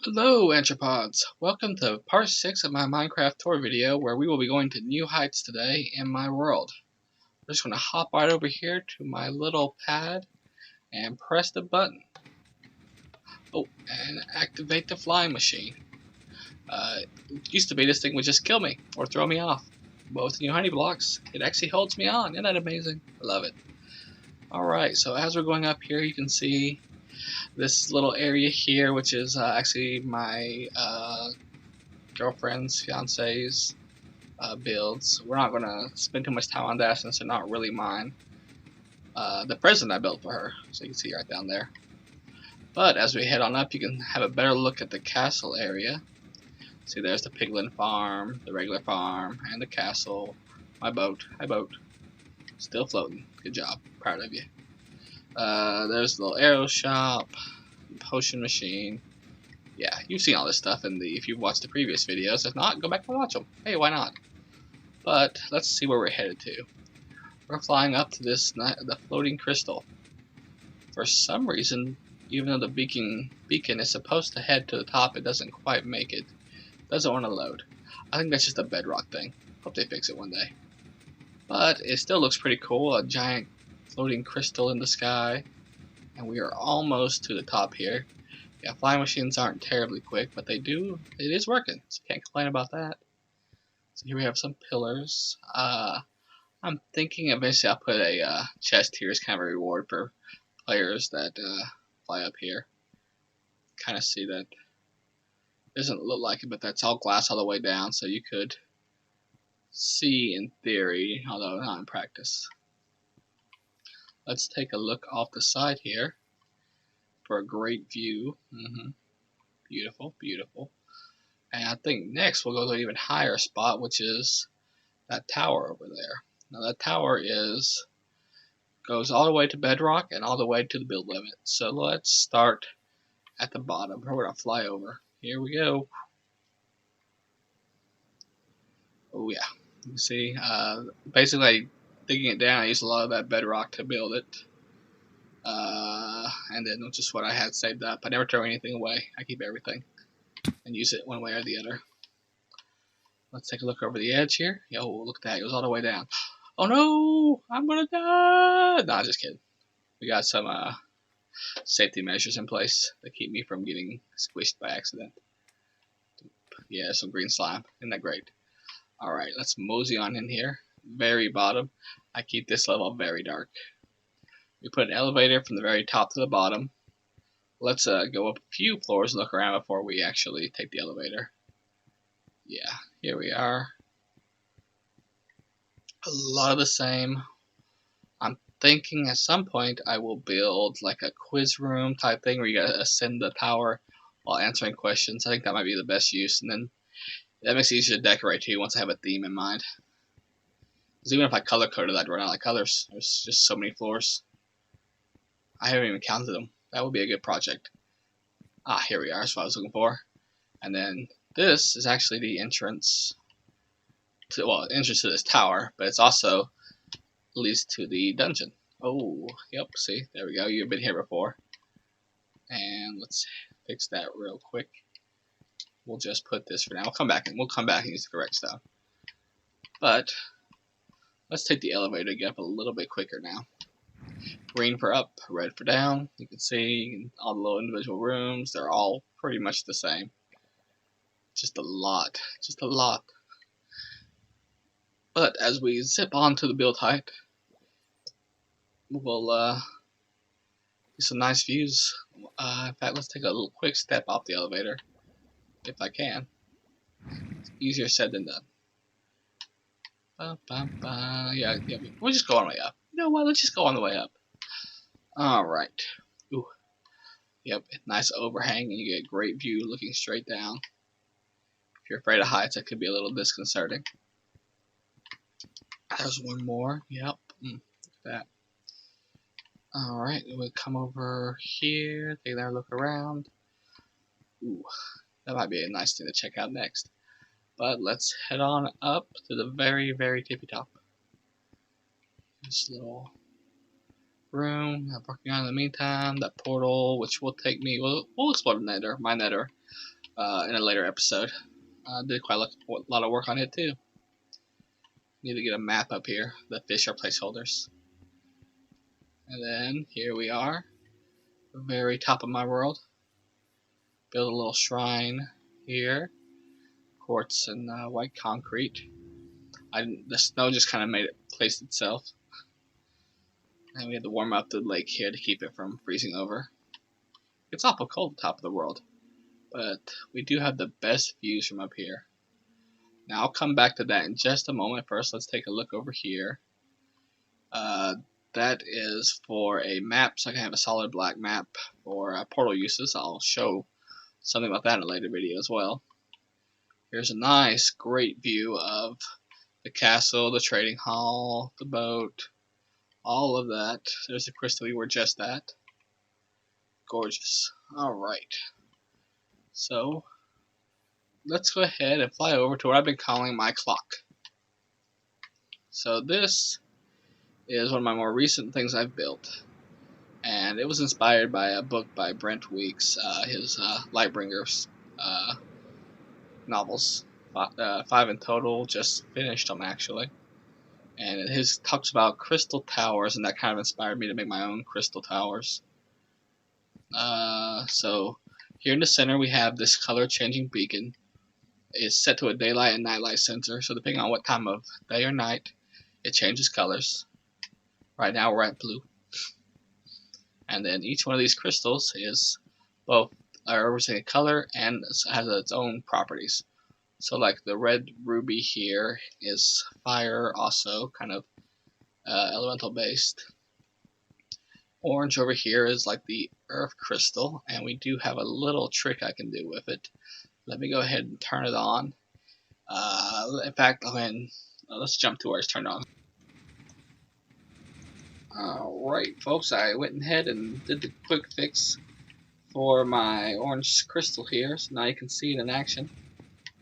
Hello Anthropods! Welcome to part 6 of my Minecraft tour video where we will be going to new heights today in my world. We're just going to hop right over here to my little pad and press the button. Oh, and activate the flying machine. It used to be this thing would just kill me or throw me off. But with the new honey blocks, it actually holds me on. Isn't that amazing? I love it. Alright, so as we're going up here you can see this little area here, which is actually my girlfriend's, fiance's builds. We're not going to spend too much time on that since they're not really mine. The present I built for her, so you can see right down there. But as we head on up, you can have a better look at the castle area. See, there's the piglin farm, the regular farm, and the castle. My boat. Hi, boat. Still floating. Good job. Proud of you. There's the little arrow shop, potion machine. Yeah, you've seen all this stuff if you've watched the previous videos. If not, go back and watch them. Hey, why not? But let's see where we're headed to. We're flying up to the floating crystal. For some reason, even though the beacon is supposed to head to the top, it doesn't quite make it. It doesn't want to load. I think that's just a Bedrock thing. Hope they fix it one day. But it still looks pretty cool. A giant floating crystal in the sky. And we are almost to the top here. Yeah, flying machines aren't terribly quick, but it is working. So can't complain about that. So here we have some pillars. I'm thinking eventually I'll put a chest here as kind of a reward for players that fly up here. Kind of see that. Doesn't look like it, but that's all glass all the way down, so you could see in theory, although not in practice. Let's take a look off the side here for a great view. Beautiful, beautiful. And I think next we'll go to an even higher spot, which is that tower over there. Now that tower goes all the way to Bedrock and all the way to the build limit. So let's start at the bottom. We're going to fly over. Here we go. Oh yeah, you can see, basically digging it down, I used a lot of that bedrock to build it. And then just what I had saved up. I never throw anything away. I keep everything and use it one way or the other. Let's take a look over the edge here. Yo, look at that. It goes all the way down. Oh no! I'm gonna die! Nah, just kidding. We got some safety measures in place that keep me from getting squished by accident. Yeah, some green slime. Isn't that great? Alright, let's mosey on in here. Very bottom. I keep this level very dark. We put an elevator from the very top to the bottom. Let's go up a few floors and look around before we actually take the elevator. Yeah, here we are. A lot of the same. I'm thinking at some point I will build like a quiz room type thing where you gotta ascend the tower while answering questions. I think that might be the best use, and then that makes it easier to decorate too once I have a theme in mind. Because even if I color coded, I'd run out of colors. There's just so many floors. I haven't even counted them. That would be a good project. Ah, here we are. That's what I was looking for. And then this is actually the entrance to this tower, but it's also leads to the dungeon. Oh, yep, see, there we go. You've been here before. And let's fix that real quick. We'll just put this for now. We'll come back and use the correct stuff. But let's take the elevator to get up a little bit quicker now. Green for up, red for down. You can see all the little individual rooms. They're all pretty much the same. Just a lot. Just a lot. But as we zip on to the build height, we'll get some nice views. In fact, let's take a little quick step off the elevator, if I can. It's easier said than done. Yeah, we'll just go on the way up. You know what? Let's just go on the way up. Alright. Ooh. Yep, nice overhang, and you get a great view looking straight down. If you're afraid of heights, that could be a little disconcerting. There's one more. Yep. Look at that. Alright, we'll come over here, take another look around. Ooh, that might be a nice thing to check out next. But let's head on up to the very, very tippy top. This little room I'm working on in the meantime. That portal, which will take me, we'll explore the nether, my nether. in a later episode. Did quite a lot of work on it too. Need to get a map up here. The fish are placeholders. And then here we are, the very top of my world. Build a little shrine here, quartz and white concrete. The snow just kind of made it place itself. And we had to warm up the lake here to keep it from freezing over. It's awful cold at the top of the world, but we do have the best views from up here. Now I'll come back to that in just a moment. First, let's take a look over here. That is for a map, so I can have a solid black map for portal uses. I'll show something about that in a later video as well. Here's a nice, great view of the castle, the trading hall, the boat, all of that. There's the crystal we were just at. Gorgeous. Alright. So, let's go ahead and fly over to what I've been calling my clock. So this is one of my more recent things I've built. And it was inspired by a book by Brent Weeks, his Lightbringers novels. 5 in total, just finished them actually. And his talks about crystal towers, and that kind of inspired me to make my own crystal towers. So here in the center we have this color changing beacon. It's set to a daylight and nightlight sensor, so depending on what time of day or night, it changes colors. Right now we're at blue. And then each one of these crystals is both representing a color and has its own properties. So like the red ruby here is fire, also kind of elemental based. Orange over here is like the earth crystal, and we do have a little trick I can do with it. Let me go ahead and turn it on. In fact, let's jump to where it's turned on. Alright folks, I went ahead and did the quick fix for my orange crystal here, so now you can see it in action.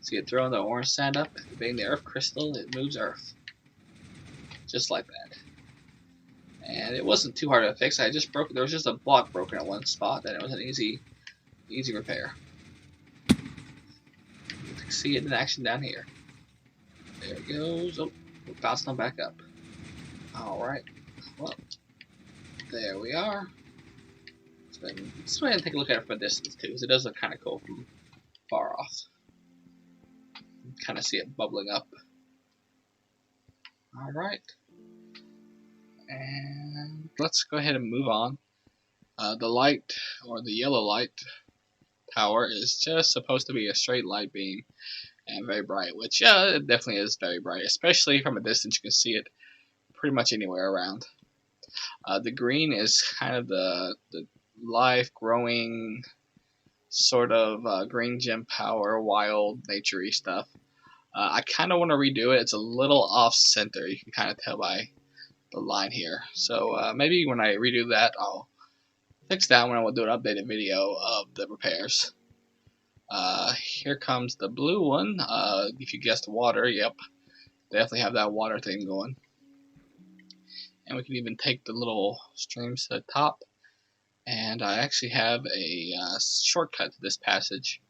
See it throwing the orange sand up, being the earth crystal, it moves earth. Just like that. And it wasn't too hard to fix, I just broke it. There was just a block broken at one spot, and it was an easy repair. You can see it in action down here. There it goes. Oh, we're bouncing on back up. Alright. Well, there we are. Let's go ahead and take a look at it from a distance too, because it does look kind of cool from far off. Kind of see it bubbling up. Alright. And let's go ahead and move on. The light, or the yellow light tower, is just supposed to be a straight light beam and very bright, which it definitely is very bright, especially from a distance. You can see it pretty much anywhere around. The green is kind of the life growing sort of green gem power, wild naturey stuff. I kind of want to redo it. It's a little off center. You can kind of tell by the line here. So maybe when I redo that, I'll fix that when I will do an updated video of the repairs. Here comes the blue one. If you guessed water, yep, definitely have that water thing going. And we can even take the little streams to the top. And I actually have a shortcut to this passage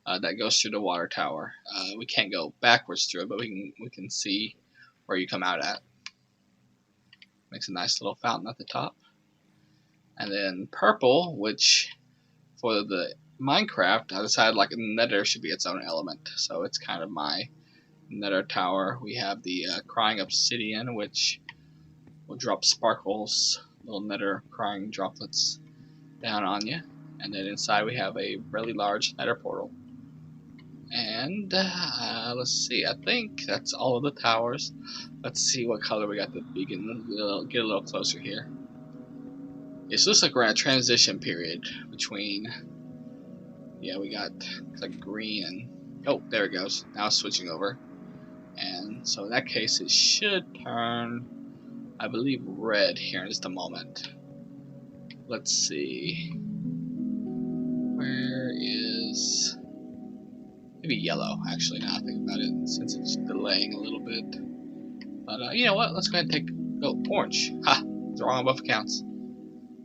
that goes through the water tower. We can't go backwards through it, but we can see where you come out at. Makes a nice little fountain at the top. And then purple, which for the Minecraft, I decided like nether should be its own element. So it's kind of my nether tower. We have the crying obsidian, which will drop sparkles, little nether crying droplets down on you. And then inside we have a really large nether portal. And let's see, I think that's all of the towers. Let's see what color we got the beacon. Get a little closer here. It looks like we're in a transition period between, yeah, we got like green and, oh, there it goes. Now it's switching over. And so in that case it should turn, I believe, red here in just a moment. Let's see. Where is, maybe yellow, actually, now I think about it, since it's delaying a little bit. But you know what, let's go ahead and take, oh, orange. Ha! It's wrong on both accounts.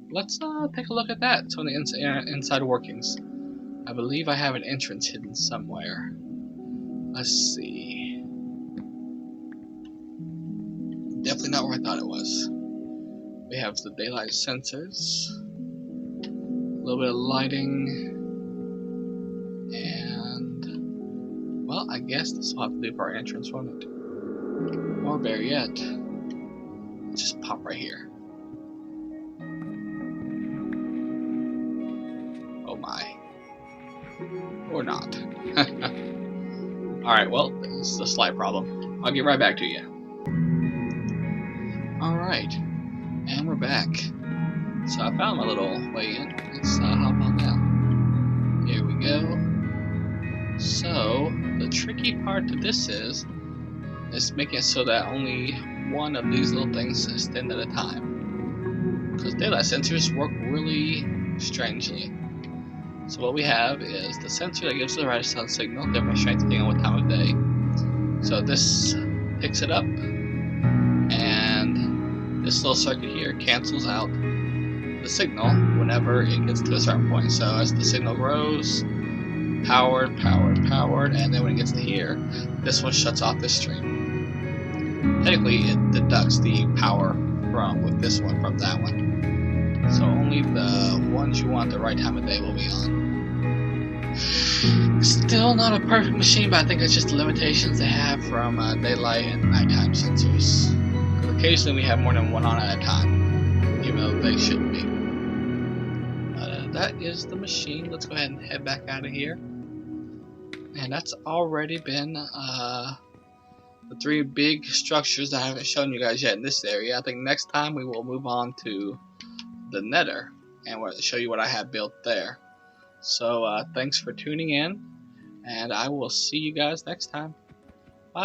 Let's take a look at that, some of the inside workings. I believe I have an entrance hidden somewhere. Let's see. Definitely not where I thought it was. We have the daylight sensors, a little bit of lighting, and well, I guess this will have to do for our entrance, won't it? Or better yet, let's just pop right here. Oh my. Or not. Alright, well, this is a slight problem. I'll get right back to you. Alright, and we're back. So I found my little way in. Let's hop on down. Here we go. So, the tricky part to this is making it so that only one of these little things extend at a time. Because daylight sensors work really strangely. So what we have is the sensor that gives the red sun signal, different strength depending on what time of day. So this picks it up, and this little circuit here cancels out the signal whenever it gets to a certain point. So as the signal grows, powered, and then when it gets to here, this one shuts off this stream. Technically, it deducts the power from with this one from that one. So only the ones you want at the right time of day will be on. Still not a perfect machine, but I think it's just the limitations they have from daylight and nighttime sensors. Because occasionally we have more than one on at a time, even though they shouldn't be. That is the machine. Let's go ahead and head back out of here. And that's already been the 3 big structures that I haven't shown you guys yet in this area. I think next time we will move on to the Nether, and we'll show you what I have built there. So thanks for tuning in, and I will see you guys next time.